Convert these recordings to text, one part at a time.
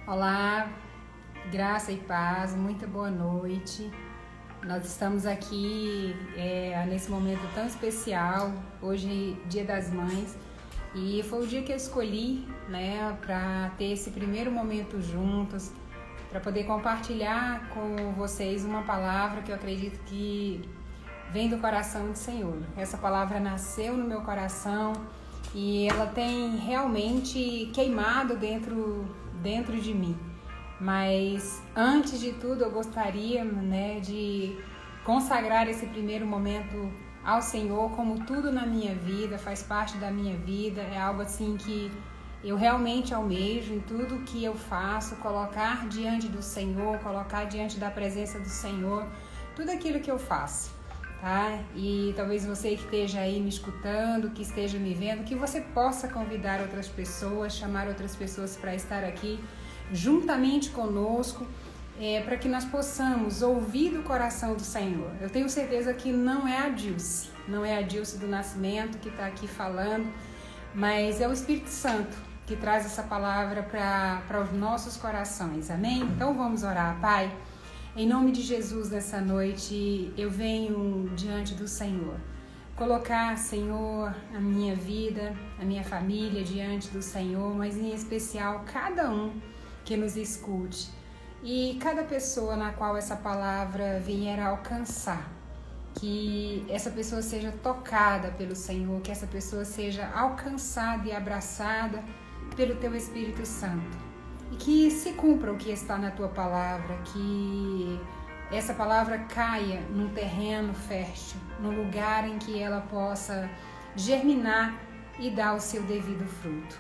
Olá, graça e paz, muita boa noite. Nós estamos aqui nesse momento tão especial, hoje Dia das Mães, e foi o dia que eu escolhi, para ter esse primeiro momento juntos, para poder compartilhar com vocês uma palavra que eu acredito que vem do coração do Senhor. Essa palavra nasceu no meu coração e ela tem realmente queimado dentro de mim. Mas antes de tudo eu gostaria de consagrar esse primeiro momento ao Senhor, como tudo na minha vida faz parte da minha vida, é algo assim que eu realmente almejo em tudo que eu faço, colocar diante do Senhor, colocar diante da presença do Senhor, tudo aquilo que eu faço. Tá? E talvez você que esteja aí me escutando, que esteja me vendo, que você possa convidar outras pessoas, chamar outras pessoas para estar aqui juntamente conosco, para que nós possamos ouvir do coração do Senhor. Eu tenho certeza que não é a Dilce do Nascimento que está aqui falando, mas é o Espírito Santo que traz essa palavra para os nossos corações, amém? Então vamos orar. Pai, em nome de Jesus, nessa noite, eu venho diante do Senhor. Colocar, Senhor, a minha vida, a minha família diante do Senhor, mas em especial cada um que nos escute. E cada pessoa na qual essa palavra vier a alcançar. Que essa pessoa seja tocada pelo Senhor, que essa pessoa seja alcançada e abraçada pelo Teu Espírito Santo. E que se cumpra o que está na Tua palavra, que essa palavra caia num terreno fértil, num lugar em que ela possa germinar e dar o seu devido fruto.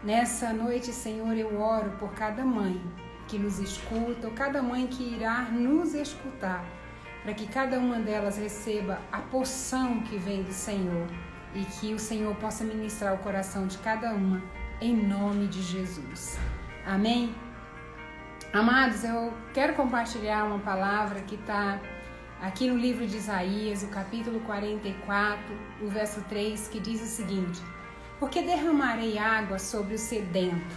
Nessa noite, Senhor, eu oro por cada mãe que nos escuta, ou cada mãe que irá nos escutar, para que cada uma delas receba a porção que vem do Senhor e que o Senhor possa ministrar o coração de cada uma, em nome de Jesus. Amém? Amados, eu quero compartilhar uma palavra que está aqui no livro de Isaías, o capítulo 44, o verso 3, que diz o seguinte: porque derramarei água sobre o sedento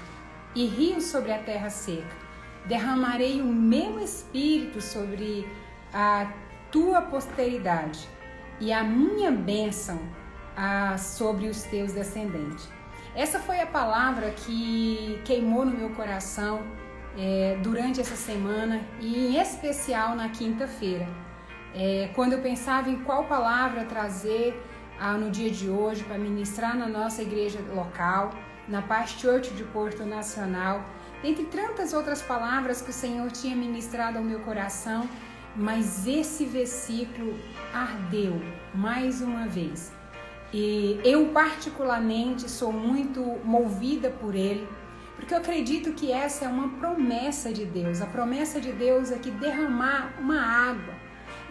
e rios sobre a terra seca. Derramarei o meu espírito sobre a tua posteridade e a minha bênção sobre os teus descendentes. Essa foi a palavra que queimou no meu coração durante essa semana e em especial na quinta-feira. Quando eu pensava em qual palavra trazer no dia de hoje para ministrar na nossa igreja local, na Paz Church de Porto Nacional, dentre tantas outras palavras que o Senhor tinha ministrado ao meu coração, mas esse versículo ardeu mais uma vez. E eu particularmente sou muito movida por ele, porque eu acredito que essa é uma promessa de Deus. A promessa de Deus é que derramar uma água,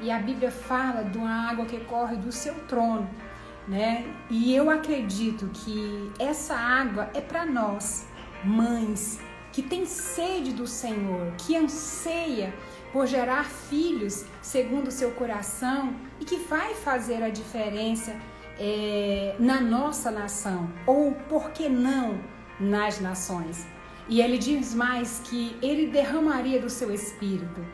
e a Bíblia fala de uma água que corre do seu trono, E eu acredito que essa água é para nós, mães, que tem sede do Senhor, que anseia por gerar filhos segundo o seu coração e que vai fazer a diferença na nossa nação, ou por que não nas nações. E ele diz mais que ele derramaria do seu espírito,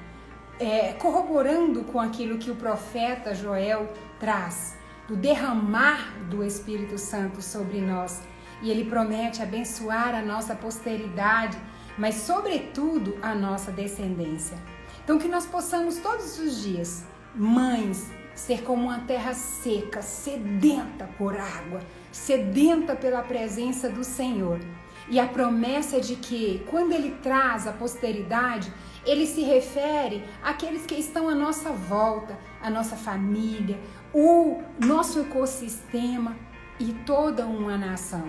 corroborando com aquilo que o profeta Joel traz, do derramar do Espírito Santo sobre nós. E ele promete abençoar a nossa posteridade, mas sobretudo a nossa descendência. Então que nós possamos todos os dias, mães, ser como uma terra seca, sedenta por água, sedenta pela presença do Senhor. E a promessa de que, quando Ele traz a posteridade, Ele se refere àqueles que estão à nossa volta, a nossa família, o nosso ecossistema e toda uma nação.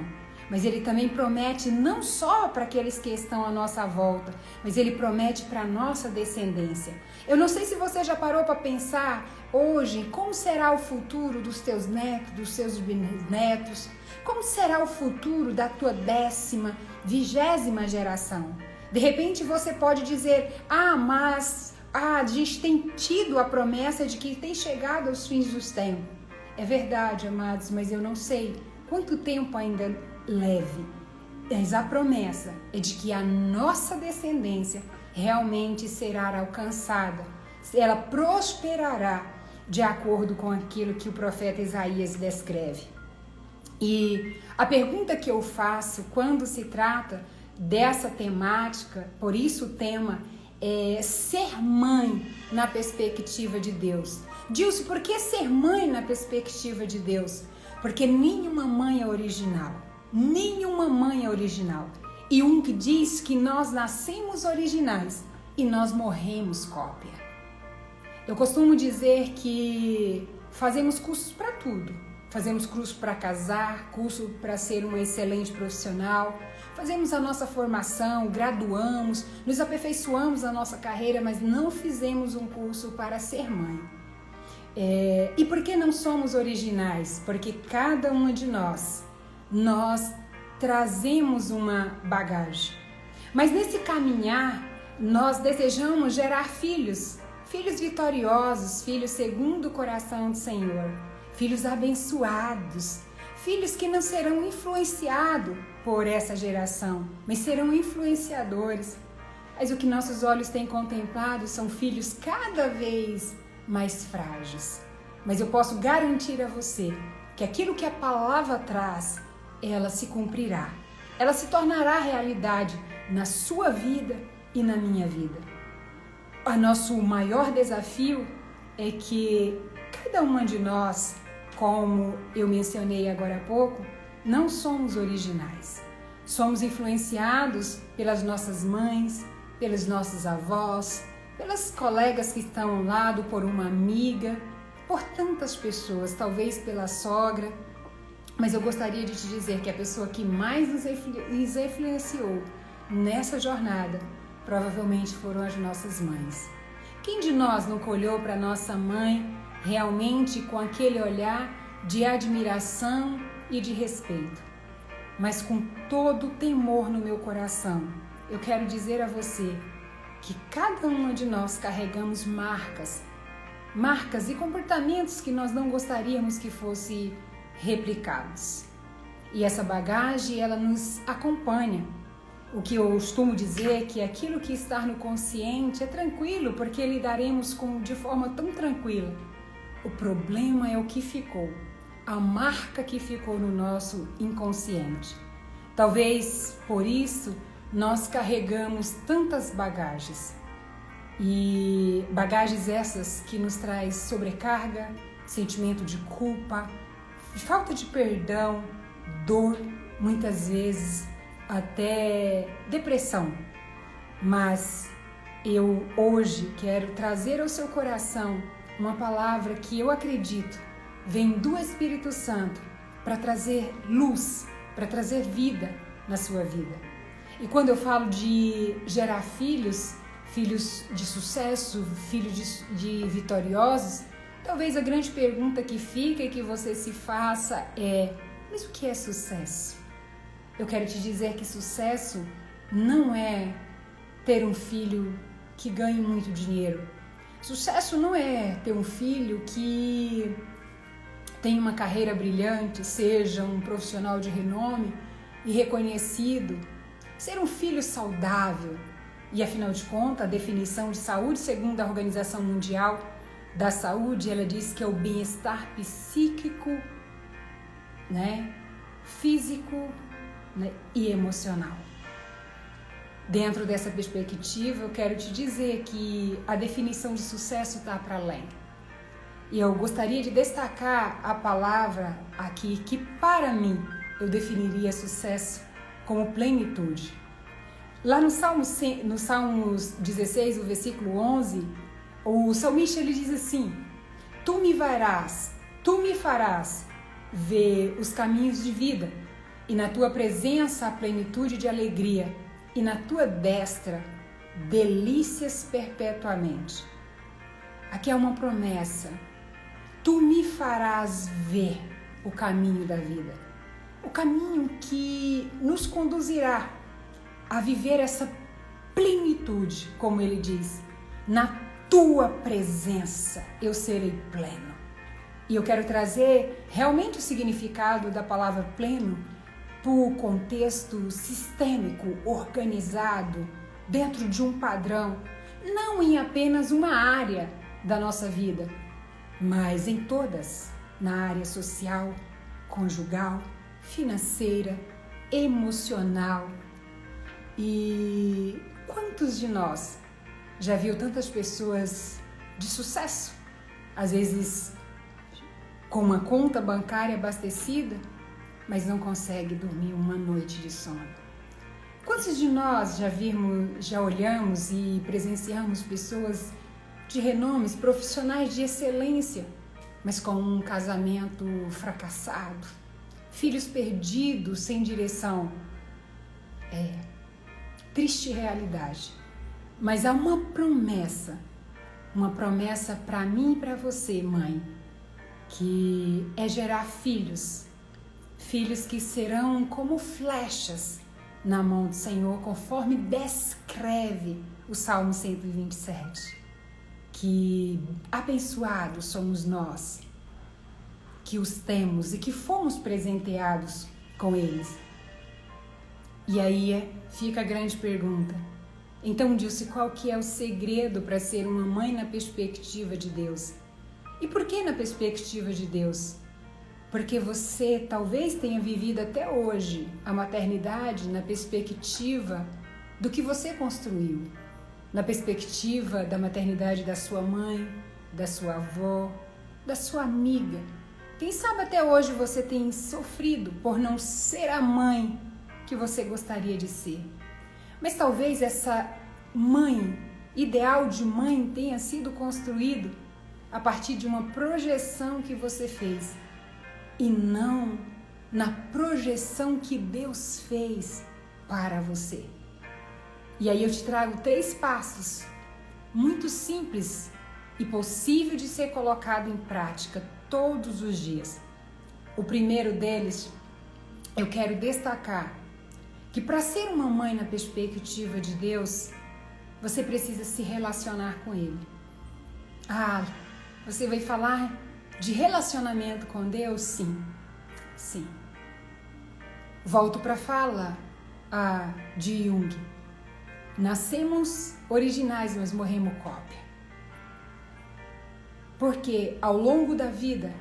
Mas Ele também promete não só para aqueles que estão à nossa volta, mas Ele promete para a nossa descendência. Eu não sei se você já parou para pensar hoje como será o futuro dos teus netos, dos seus bisnetos, como será o futuro da tua 10ª, 20ª geração. De repente você pode dizer, mas a gente tem tido a promessa de que tem chegado aos fins dos tempos. É verdade, amados, mas eu não sei quanto tempo ainda leve. Mas a promessa é de que a nossa descendência realmente será alcançada. Ela prosperará de acordo com aquilo que o profeta Isaías descreve. E a pergunta que eu faço quando se trata dessa temática, por isso o tema é ser mãe na perspectiva de Deus. Dilce, por que ser mãe na perspectiva de Deus? Porque nenhuma mãe é original. Nenhuma mãe é original. E um que diz que nós nascemos originais e nós morremos cópia. Eu costumo dizer que fazemos cursos para tudo. Fazemos curso para casar, curso para ser uma excelente profissional. Fazemos a nossa formação, graduamos, nos aperfeiçoamos na nossa carreira, mas não fizemos um curso para ser mãe. E por que não somos originais? Porque cada uma de nós trazemos uma bagagem. Mas nesse caminhar, nós desejamos gerar filhos vitoriosos, filhos segundo o coração do Senhor, filhos abençoados, filhos que não serão influenciados por essa geração, mas serão influenciadores. Mas o que nossos olhos têm contemplado são filhos cada vez mais frágeis. Mas eu posso garantir a você que aquilo que a palavra traz, ela se cumprirá. Ela se tornará realidade na sua vida e na minha vida. O nosso maior desafio é que cada uma de nós, como eu mencionei agora há pouco, não somos originais. Somos influenciados pelas nossas mães, pelos nossos avós, pelas colegas que estão ao lado, por uma amiga, por tantas pessoas, talvez pela sogra. Mas eu gostaria de te dizer que a pessoa que mais nos influenciou nessa jornada provavelmente foram as nossas mães. Quem de nós nunca olhou para nossa mãe realmente com aquele olhar de admiração e de respeito? Mas com todo o temor no meu coração, eu quero dizer a você que cada uma de nós carregamos marcas e comportamentos que nós não gostaríamos que fossem replicados. E essa bagagem, ela nos acompanha. O que eu costumo dizer é que aquilo que está no consciente é tranquilo, porque lidaremos de forma tão tranquila. O problema é o que ficou, a marca que ficou no nosso inconsciente. Talvez por isso nós carregamos tantas bagagens. E bagagens essas que nos traz sobrecarga, sentimento de culpa, falta de perdão, dor, muitas vezes até depressão. Mas eu hoje quero trazer ao seu coração uma palavra que eu acredito vem do Espírito Santo para trazer luz, para trazer vida na sua vida. E quando eu falo de gerar filhos de sucesso, filhos de vitoriosos, talvez a grande pergunta que fica e que você se faça é: mas o que é sucesso? Eu quero te dizer que sucesso não é ter um filho que ganhe muito dinheiro. Sucesso não é ter um filho que tenha uma carreira brilhante, seja um profissional de renome e reconhecido. Ser um filho saudável. E afinal de contas, a definição de saúde, segundo a Organização Mundial da Saúde, ela diz que é o bem-estar psíquico, físico, e emocional. Dentro dessa perspectiva, eu quero te dizer que a definição de sucesso está para além. E eu gostaria de destacar a palavra aqui que, para mim, eu definiria sucesso como plenitude. Lá no Salmos 16, o versículo 11, o salmista ele diz assim: tu me farás ver os caminhos de vida, e na tua presença a plenitude de alegria, e na tua destra delícias perpetuamente. Aqui é uma promessa. Tu me farás ver o caminho da vida, o caminho que nos conduzirá a viver essa plenitude, como ele diz. Na tua presença eu serei pleno. E eu quero trazer realmente o significado da palavra pleno, por contexto sistêmico, organizado, dentro de um padrão, não em apenas uma área da nossa vida, mas em todas, na área social, conjugal, financeira, emocional. E quantos de nós já viu tantas pessoas de sucesso, às vezes com uma conta bancária abastecida, mas não consegue dormir uma noite de sono? Quantos de nós já olhamos e presenciamos pessoas de renomes, profissionais de excelência, mas com um casamento fracassado, filhos perdidos, sem direção? Triste realidade. Mas há uma promessa para mim e para você, mãe, que é gerar filhos que serão como flechas na mão do Senhor, conforme descreve o Salmo 127. Que abençoados somos nós, que os temos e que fomos presenteados com eles. E aí fica a grande pergunta. Então, Dilce, qual que é o segredo para ser uma mãe na perspectiva de Deus? E por que na perspectiva de Deus? Porque você talvez tenha vivido até hoje a maternidade na perspectiva do que você construiu, na perspectiva da maternidade da sua mãe, da sua avó, da sua amiga. Quem sabe até hoje você tem sofrido por não ser a mãe que você gostaria de ser. Mas talvez essa mãe, ideal de mãe, tenha sido construído a partir de uma projeção que você fez e não na projeção que Deus fez para você. E aí eu te trago 3 passos muito simples e possível de ser colocado em prática todos os dias. O primeiro deles, eu quero destacar que para ser uma mãe na perspectiva de Deus, você precisa se relacionar com Ele. Você vai falar de relacionamento com Deus? Sim. Volto para a fala de Jung. Nascemos originais, mas morremos cópia. Porque ao longo da vida,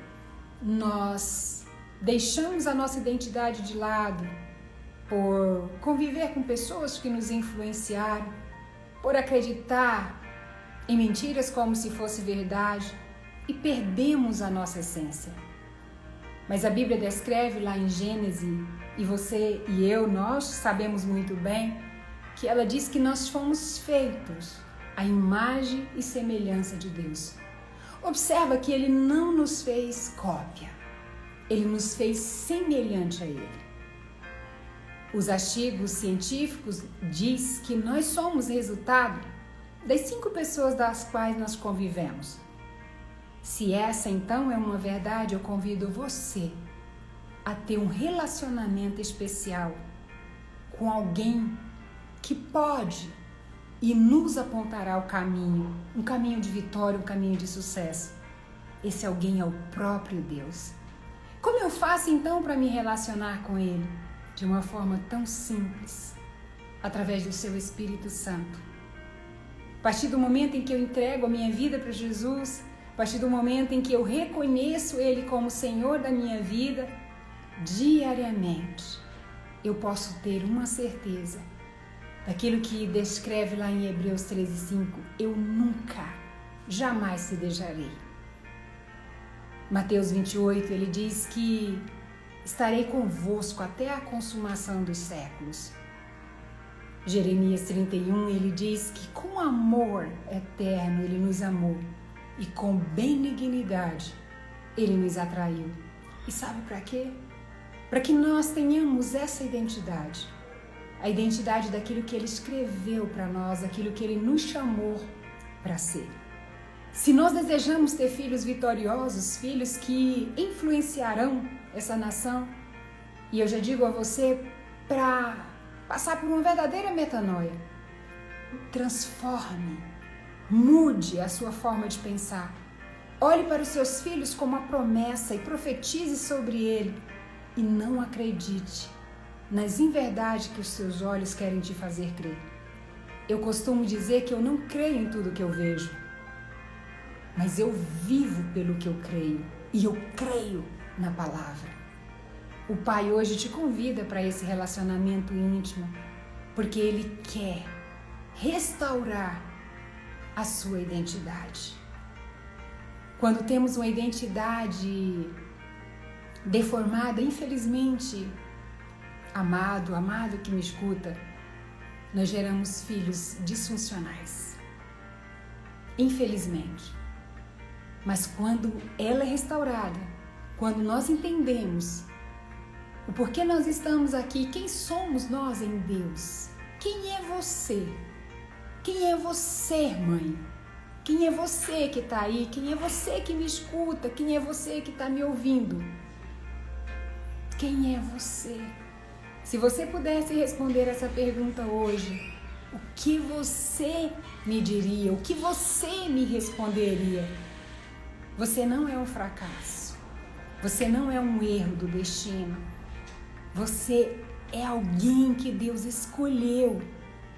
nós deixamos a nossa identidade de lado por conviver com pessoas que nos influenciaram, por acreditar em mentiras como se fosse verdade e perdemos a nossa essência. Mas a Bíblia descreve lá em Gênesis, e você e eu, nós sabemos muito bem, que ela diz que nós fomos feitos à imagem e semelhança de Deus. Observa que Ele não nos fez cópia, Ele nos fez semelhante a Ele. Os artigos científicos diz que nós somos resultado das 5 pessoas das quais nós convivemos. Se essa então é uma verdade, eu convido você a ter um relacionamento especial com alguém que pode e nos apontará o caminho, um caminho de vitória, um caminho de sucesso. Esse alguém é o próprio Deus. Como eu faço então para me relacionar com Ele? De uma forma tão simples, através do seu Espírito Santo. A partir do momento em que eu entrego a minha vida para Jesus, a partir do momento em que eu reconheço Ele como Senhor da minha vida, diariamente, eu posso ter uma certeza daquilo que descreve lá em Hebreus 13:5, eu nunca, jamais te deixarei. Mateus 28, ele diz que estarei convosco até a consumação dos séculos. Jeremias 31, ele diz que com amor eterno ele nos amou e com benignidade ele nos atraiu. E sabe para quê? Para que nós tenhamos essa identidade. A identidade daquilo que Ele escreveu para nós, aquilo que Ele nos chamou para ser. Se nós desejamos ter filhos vitoriosos, filhos que influenciarão essa nação, e eu já digo a você, para passar por uma verdadeira metanoia, transforme, mude a sua forma de pensar. Olhe para os seus filhos como uma promessa e profetize sobre ele. E não acredite nas inverdades que os seus olhos querem te fazer crer. Eu costumo dizer que eu não creio em tudo que eu vejo, mas eu vivo pelo que eu creio, e eu creio na palavra. O Pai hoje te convida para esse relacionamento íntimo, porque Ele quer restaurar a sua identidade. Quando temos uma identidade deformada, infelizmente, amado que me escuta, nós geramos filhos disfuncionais. Infelizmente. Mas quando ela é restaurada, quando nós entendemos o porquê nós estamos aqui, quem somos nós em Deus, quem é você? Quem é você, mãe? Quem é você que está aí? Quem é você que me escuta? Quem é você que está me ouvindo? Quem é você? Se você pudesse responder essa pergunta hoje, o que você me diria? O que você me responderia? Você não é um fracasso. Você não é um erro do destino. Você é alguém que Deus escolheu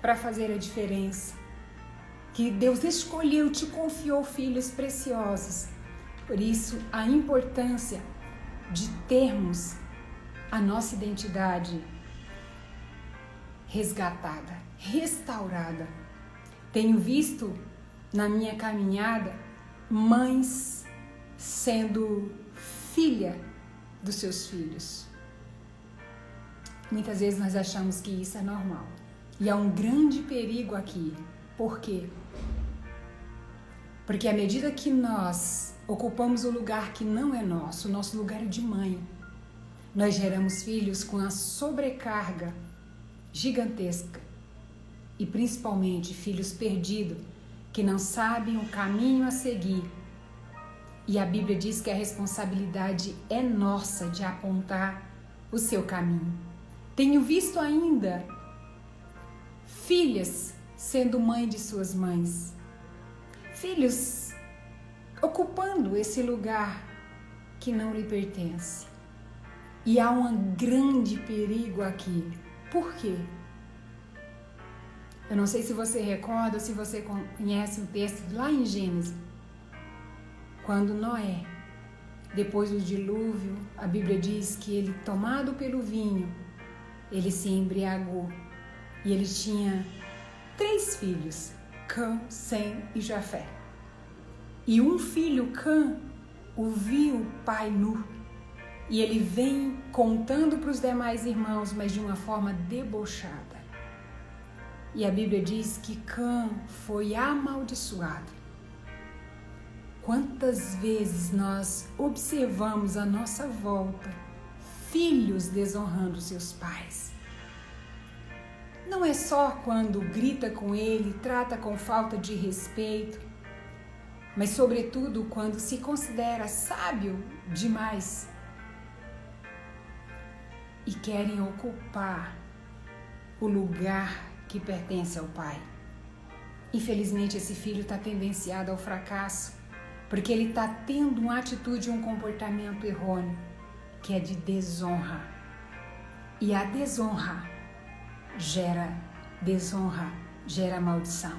para fazer a diferença. Que Deus escolheu, te confiou filhos preciosos. Por isso, a importância de termos a nossa identidade resgatada, restaurada. Tenho visto na minha caminhada mães sendo filha dos seus filhos. Muitas vezes nós achamos que isso é normal. E há um grande perigo aqui. Por quê? Porque à medida que nós ocupamos o lugar que não é nosso, o nosso lugar de mãe, nós geramos filhos com a sobrecarga gigantesca e principalmente filhos perdidos que não sabem o caminho a seguir. E a Bíblia diz que a responsabilidade é nossa de apontar o seu caminho. Tenho visto ainda filhas sendo mãe de suas mães, filhos ocupando esse lugar que não lhe pertence. E há um grande perigo aqui. Por quê? Eu não sei se você recorda ou se você conhece o texto lá em Gênesis. Quando Noé, depois do dilúvio, a Bíblia diz que ele, tomado pelo vinho, ele se embriagou. E ele tinha 3 filhos, Cã, Sem e Jafé. E um filho, Cã, o viu o pai nu. E ele vem contando para os demais irmãos, mas de uma forma debochada. E a Bíblia diz que Cã foi amaldiçoado. Quantas vezes nós observamos à nossa volta filhos desonrando seus pais? Não é só quando grita com ele, trata com falta de respeito, mas sobretudo quando se considera sábio demais e querem ocupar o lugar que pertence ao pai. Infelizmente, esse filho está tendenciado ao fracasso, porque ele está tendo uma atitude, um comportamento errôneo, que é de desonra. E a desonra gera maldição.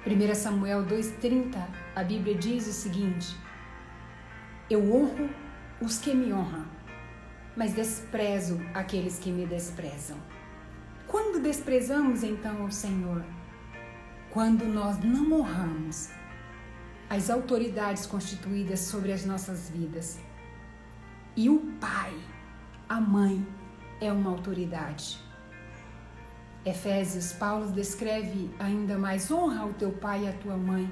1 Samuel 2,30, a Bíblia diz o seguinte: eu honro os que me honram, mas desprezo aqueles que me desprezam. Quando desprezamos então o Senhor? Quando nós não honramos as autoridades constituídas sobre as nossas vidas. E o pai, a mãe, é uma autoridade. Efésios, Paulo descreve ainda mais: honra o teu pai e a tua mãe,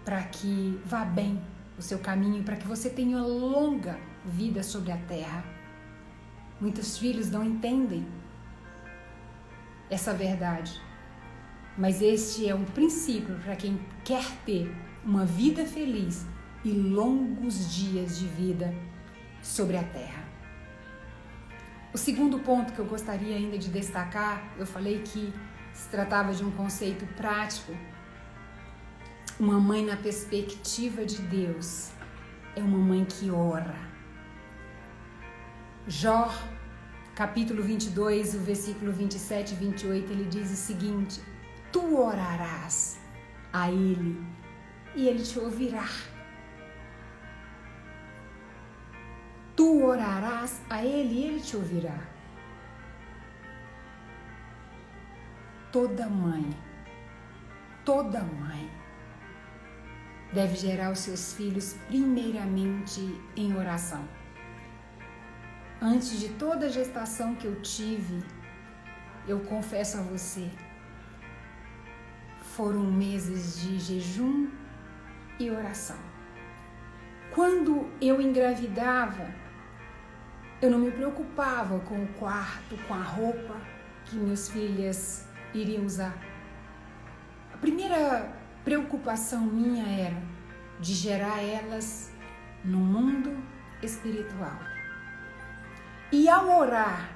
para que vá bem o seu caminho, para que você tenha longa vida sobre a terra. Muitos filhos não entendem essa verdade, mas este é um princípio para quem quer ter uma vida feliz e longos dias de vida sobre a terra. O segundo ponto que eu gostaria ainda de destacar, eu falei que se tratava de um conceito prático. Uma mãe na perspectiva de Deus é uma mãe que ora. Jó, capítulo 22, o versículo 27 e 28, ele diz o seguinte: tu orarás a ele e ele te ouvirá. Tu orarás a ele e ele te ouvirá. Toda mãe deve gerar os seus filhos primeiramente em oração. Antes de toda a gestação que eu tive, eu confesso a você, foram meses de jejum e oração. Quando eu engravidava, eu não me preocupava com o quarto, com a roupa que minhas filhas iriam usar. A primeira preocupação minha era de gerar elas no mundo espiritual. E ao orar,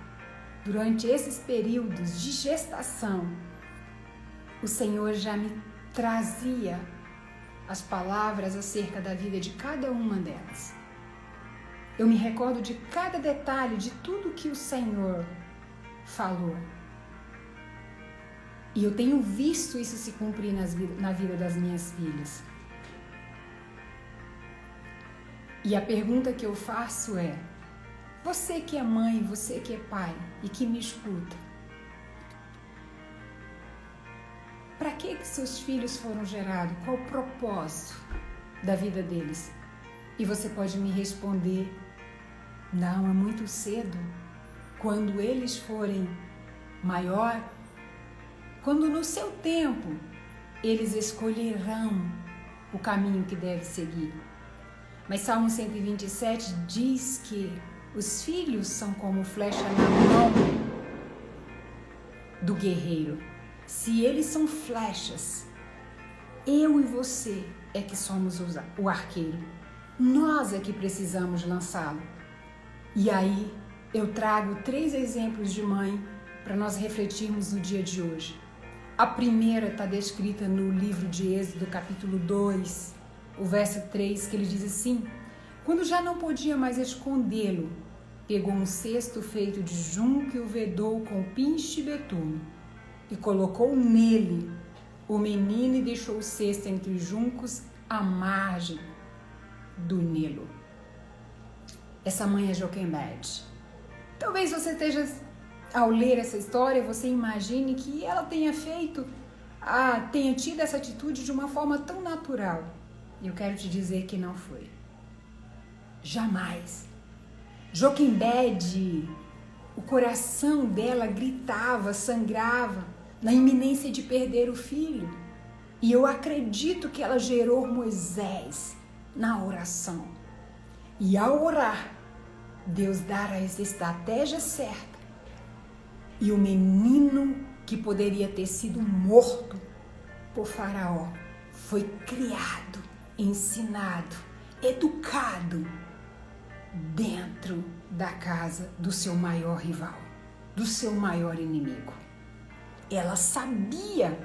durante esses períodos de gestação, o Senhor já me trazia as palavras acerca da vida de cada uma delas. Eu me recordo de cada detalhe de tudo que o Senhor falou. E eu tenho visto isso se cumprir na vida das minhas filhas. E a pergunta que eu faço é: você que é mãe, você que é pai e que me escuta, para que seus filhos foram gerados? Qual o propósito da vida deles? E você pode me responder: não, é muito cedo. Quando eles forem maior, quando no seu tempo eles escolherão o caminho que deve seguir. Mas Salmo 127 diz que os filhos são como flecha na mão do guerreiro. Se eles são flechas, eu e você é que somos o arqueiro. Nós é que precisamos lançá-lo. E aí eu trago 3 exemplos de mãe para nós refletirmos no dia de hoje. A primeira está descrita no livro de Êxodo, capítulo 2, o verso 3, que ele diz assim: quando já não podia mais escondê-lo, pegou um cesto feito de junco e o vedou com pinche e betume, e colocou nele o menino e deixou o cesto entre os juncos à margem do Nilo. Essa mãe é Joquebede. Talvez você esteja, ao ler essa história, você imagine que ela tenha tido essa atitude de uma forma tão natural. E eu quero te dizer que não foi. Jamais. Joquebede, o coração dela gritava, sangrava, na iminência de perder o filho. E eu acredito que ela gerou Moisés na oração. E ao orar, Deus dará a estratégia certa. E o menino que poderia ter sido morto por Faraó foi criado, ensinado, educado dentro da casa do seu maior rival, do seu maior inimigo. Ela sabia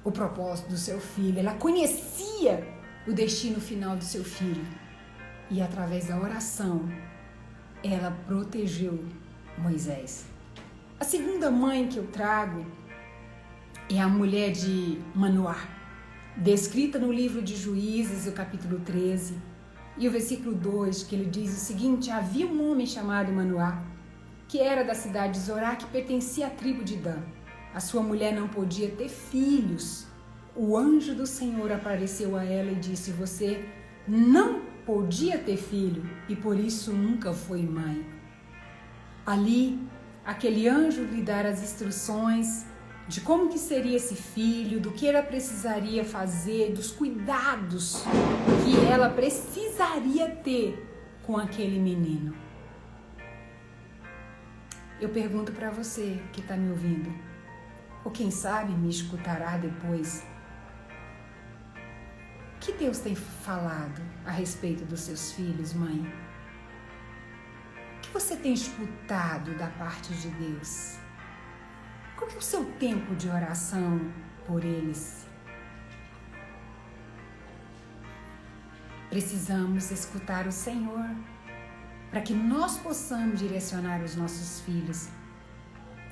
o propósito do seu filho, ela conhecia o destino final do seu filho. E através da oração, ela protegeu Moisés. A segunda mãe que eu trago é a mulher de Manoá, descrita no livro de Juízes, o capítulo 13, e o versículo 2, que ele diz o seguinte: havia um homem chamado Manoá, que era da cidade de Zorá, que pertencia à tribo de Dan. A sua mulher não podia ter filhos. O anjo do Senhor apareceu a ela e disse: você não podia ter filho e por isso nunca foi mãe. Ali, aquele anjo lhe dera as instruções de como que seria esse filho, do que ela precisaria fazer, dos cuidados que ela precisaria ter com aquele menino. Eu pergunto para você que está me ouvindo, ou quem sabe me escutará depois, o que Deus tem falado a respeito dos seus filhos, mãe? O que você tem escutado da parte de Deus? Qual que é o seu tempo de oração por eles? Precisamos escutar o Senhor. para que nós possamos direcionar os nossos filhos.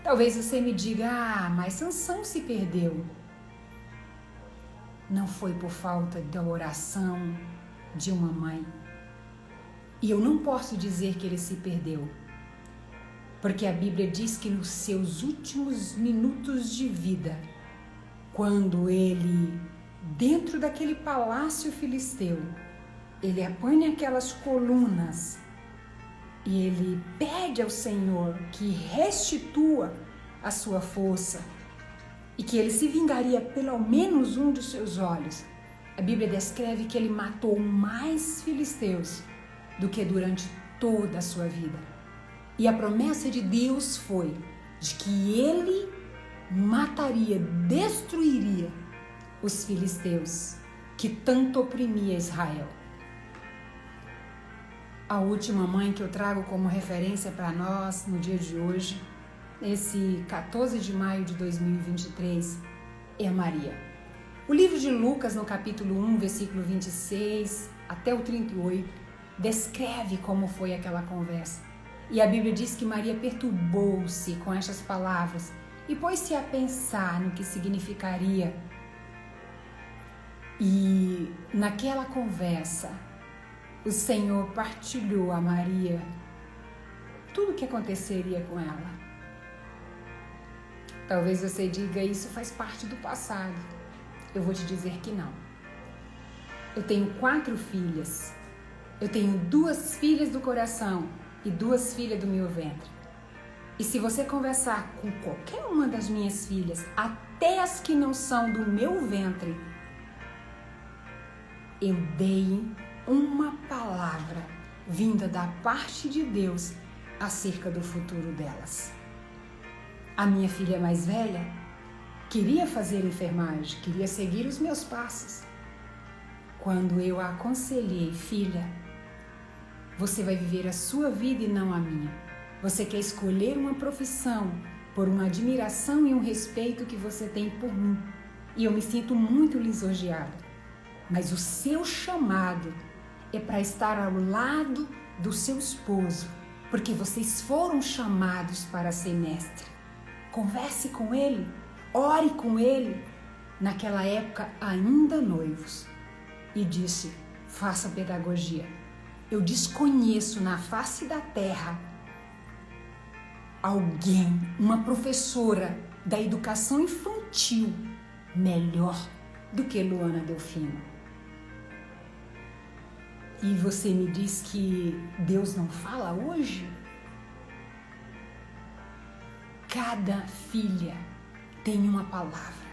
Talvez você me diga, mas Sansão se perdeu. Não foi por falta da oração de uma mãe. E eu não posso dizer que ele se perdeu, porque a Bíblia diz que nos seus últimos minutos de vida, quando ele, dentro daquele palácio filisteu, ele apanha aquelas colunas e ele pede ao Senhor que restitua a sua força e que ele se vingaria pelo menos um dos seus olhos. A Bíblia descreve que ele matou mais filisteus do que durante toda a sua vida. E a promessa de Deus foi de que ele mataria, destruiria os filisteus que tanto oprimia Israel. A última mãe que eu trago como referência para nós no dia de hoje, esse 14 de maio de 2023, é Maria. O livro de Lucas, no capítulo 1, versículo 26 até o 38, descreve como foi aquela conversa. E a Bíblia diz que Maria perturbou-se com estas palavras e pôs-se a pensar no que significaria. E naquela conversa, o Senhor partilhou a Maria tudo o que aconteceria com ela. Talvez você diga, isso faz parte do passado. Eu vou te dizer que não. Eu tenho 4 filhas. Eu tenho 2 filhas do coração e 2 filhas do meu ventre. E se você conversar com qualquer uma das minhas filhas, até as que não são do meu ventre, eu dei uma palavra vinda da parte de Deus acerca do futuro delas. A minha filha mais velha queria fazer enfermagem, queria seguir os meus passos. Quando eu a aconselhei, filha, você vai viver a sua vida e não a minha. Você quer escolher uma profissão por uma admiração e um respeito que você tem por mim. E eu me sinto muito lisonjeada. Mas o seu chamado é para estar ao lado do seu esposo, porque vocês foram chamados para ser mestre. Converse com ele, ore com ele, naquela época ainda noivos. E disse, faça pedagogia. Eu desconheço na face da terra alguém, uma professora da educação infantil melhor do que Luana Delfino. E você me diz que Deus não fala hoje? Cada filha tem uma palavra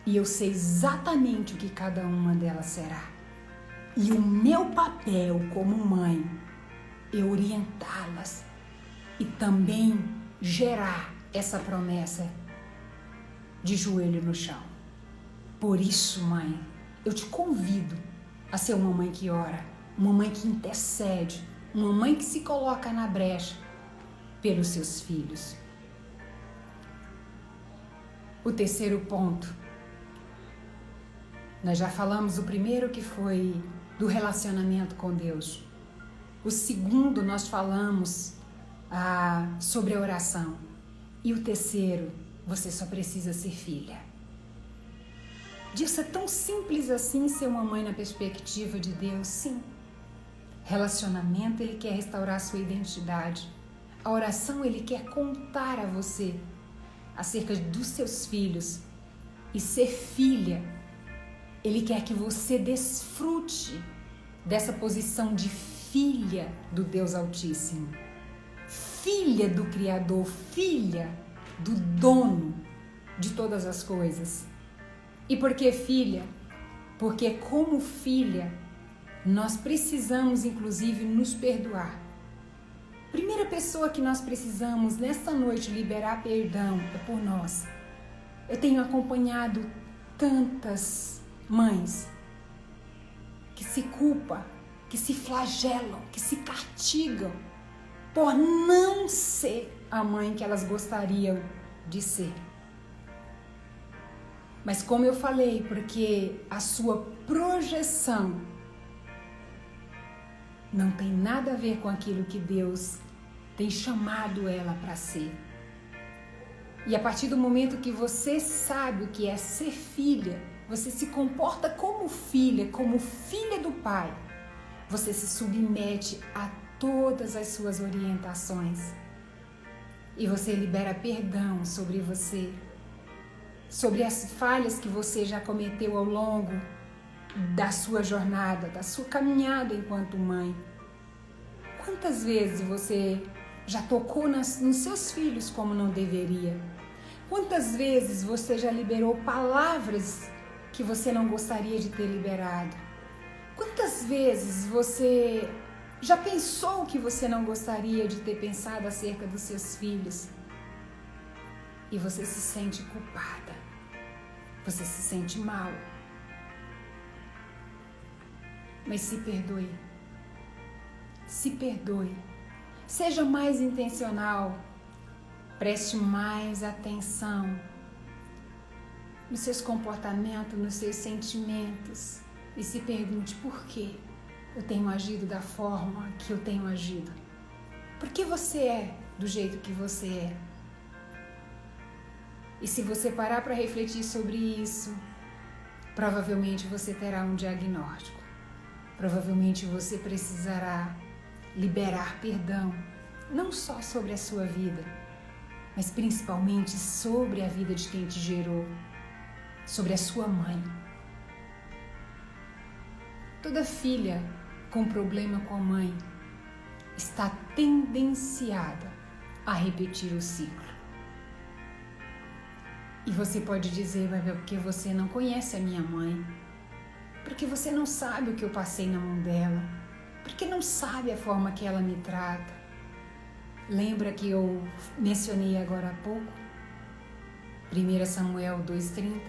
e eu sei exatamente o que cada uma delas será. E o meu papel como mãe é orientá-las e também gerar essa promessa de joelho no chão. Por isso, mãe, eu te convido a ser uma mãe que ora, uma mãe que intercede, uma mãe que se coloca na brecha pelos seus filhos. O terceiro ponto, nós já falamos o primeiro que foi do relacionamento com Deus. O segundo nós falamos sobre a oração. E o terceiro, você só precisa ser filha. Disso é tão simples assim ser uma mãe na perspectiva de Deus, sim. Relacionamento, ele quer restaurar a sua identidade. A oração, ele quer contar a você acerca dos seus filhos. E ser filha, ele quer que você desfrute dessa posição de filha do Deus Altíssimo. Filha do Criador, filha do dono de todas as coisas. E por que filha? Porque como filha, nós precisamos inclusive nos perdoar. Primeira pessoa que nós precisamos nesta noite liberar perdão é por nós. Eu tenho acompanhado tantas mães que se culpam, que se flagelam, que se castigam por não ser a mãe que elas gostariam de ser. Mas como eu falei, porque a sua projeção não tem nada a ver com aquilo que Deus tem chamado ela para ser. E a partir do momento que você sabe o que é ser filha, você se comporta como filha do Pai, você se submete a todas as suas orientações e você libera perdão sobre você, sobre as falhas que você já cometeu ao longo da sua jornada, da sua caminhada enquanto mãe. Quantas vezes você já tocou nos seus filhos como não deveria? Quantas vezes você já liberou palavras que você não gostaria de ter liberado? Quantas vezes você já pensou que você não gostaria de ter pensado acerca dos seus filhos? E você se sente culpada. Você se sente mal. Mas se perdoe. Se perdoe. Seja mais intencional. Preste mais atenção nos seus comportamentos, nos seus sentimentos. E se pergunte por que eu tenho agido da forma que eu tenho agido. Por que você é do jeito que você é? E se você parar para refletir sobre isso, provavelmente você terá um diagnóstico. Provavelmente você precisará liberar perdão, não só sobre a sua vida, mas principalmente sobre a vida de quem te gerou, sobre a sua mãe. Toda filha com problema com a mãe está tendenciada a repetir o ciclo. E você pode dizer, mas é porque você não conhece a minha mãe, porque você não sabe o que eu passei na mão dela, porque não sabe a forma que ela me trata. Lembra que eu mencionei agora há pouco? 1 Samuel 2,30.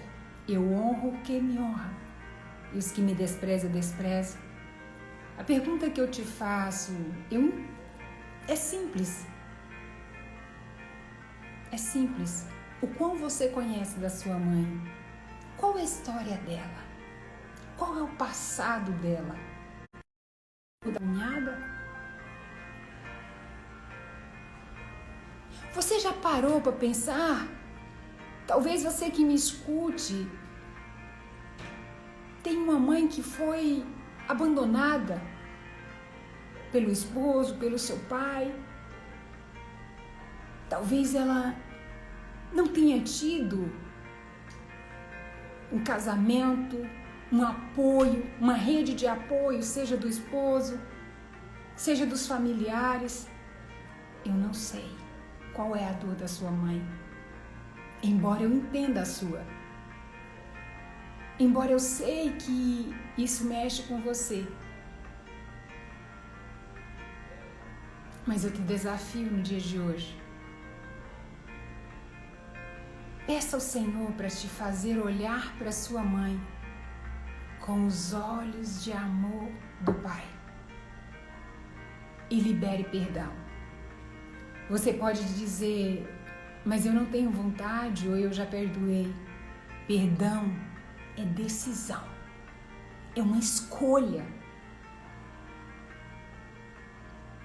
Eu honro quem me honra, e os que me desprezam, desprezam. A pergunta que eu te faço é simples. É simples. O quão você conhece da sua mãe? Qual é a história dela? Qual é o passado dela? Da cunhada? Você já parou para pensar? Talvez você que me escute tem uma mãe que foi abandonada pelo esposo, pelo seu pai. Talvez ela não tenha tido um casamento, um apoio, uma rede de apoio, seja do esposo, seja dos familiares. Eu não sei qual é a dor da sua mãe, embora eu entenda a sua. Embora eu sei que isso mexe com você. Mas eu te desafio no dia de hoje. Peça ao Senhor para te fazer olhar para sua mãe com os olhos de amor do Pai. E libere perdão. Você pode dizer, mas eu não tenho vontade ou eu já perdoei. Perdão é decisão. É uma escolha.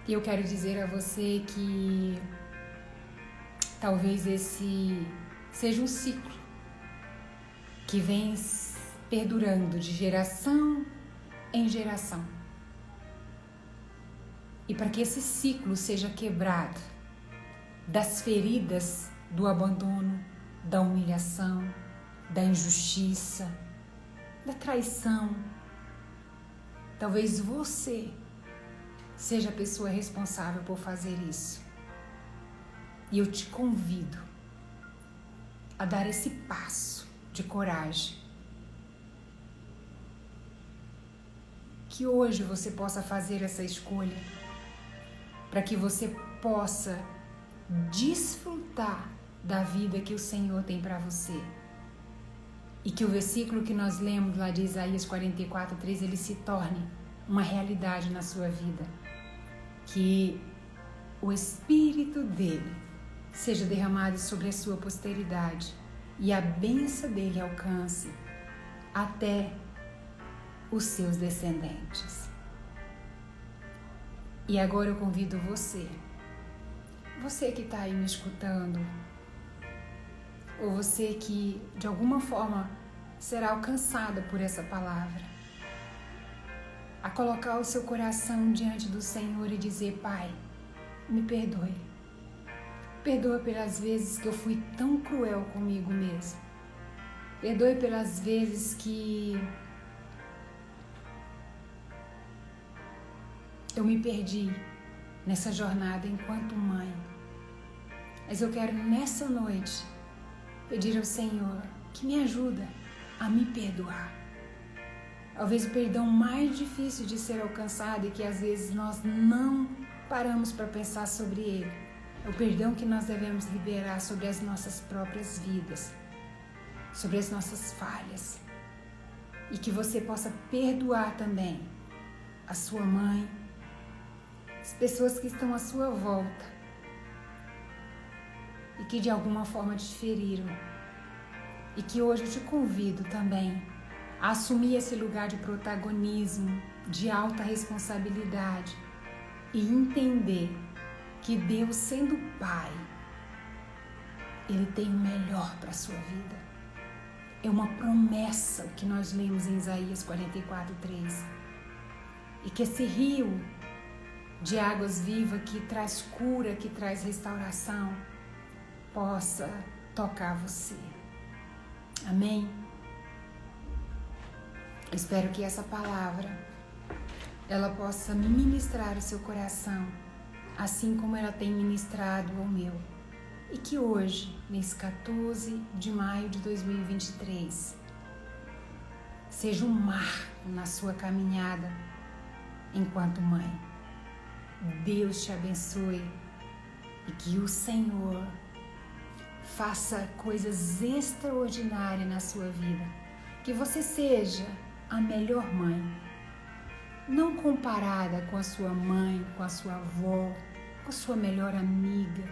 E eu quero dizer a você que talvez esse seja um ciclo que vem perdurando de geração em geração. E para que esse ciclo seja quebrado das feridas do abandono, da humilhação, da injustiça, da traição, talvez você seja a pessoa responsável por fazer isso. E eu te convido a dar esse passo de coragem. Que hoje você possa fazer essa escolha, para que você possa desfrutar da vida que o Senhor tem para você. E que o versículo que nós lemos lá de Isaías 44:3, ele se torne uma realidade na sua vida. Que o Espírito dele seja derramado sobre a sua posteridade e a bênção dele alcance até os seus descendentes. E agora eu convido você que está aí me escutando, ou você que de alguma forma será alcançada por essa palavra, a colocar o seu coração diante do Senhor e dizer: Pai, me perdoe. Perdoa pelas vezes que eu fui tão cruel comigo mesmo. Perdoe pelas vezes que eu me perdi nessa jornada enquanto mãe. Mas eu quero nessa noite pedir ao Senhor que me ajuda a me perdoar. Talvez o perdão mais difícil de ser alcançado e que às vezes nós não paramos para pensar sobre ele. É o perdão que nós devemos liberar sobre as nossas próprias vidas, sobre as nossas falhas. E que você possa perdoar também a sua mãe, as pessoas que estão à sua volta e que de alguma forma te feriram. E que hoje eu te convido também a assumir esse lugar de protagonismo, de alta responsabilidade e entender que Deus, sendo Pai, Ele tem o melhor para a sua vida. É uma promessa o que nós lemos em Isaías 44:3. E que esse rio de águas vivas que traz cura, que traz restauração, possa tocar você. Amém? Eu espero que essa palavra ela possa ministrar o seu coração, assim como ela tem ministrado ao meu. E que hoje, nesse 14 de maio de 2023, seja um marco na sua caminhada enquanto mãe. Deus te abençoe e que o Senhor faça coisas extraordinárias na sua vida. Que você seja a melhor mãe, não comparada com a sua mãe, com a sua avó, com a sua melhor amiga,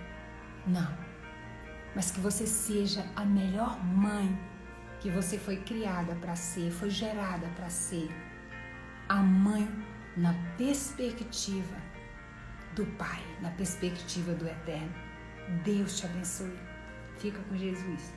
não. Mas que você seja a melhor mãe que você foi criada para ser, foi gerada para ser. A mãe na perspectiva do Pai, na perspectiva do Eterno. Deus te abençoe. Fica com Jesus.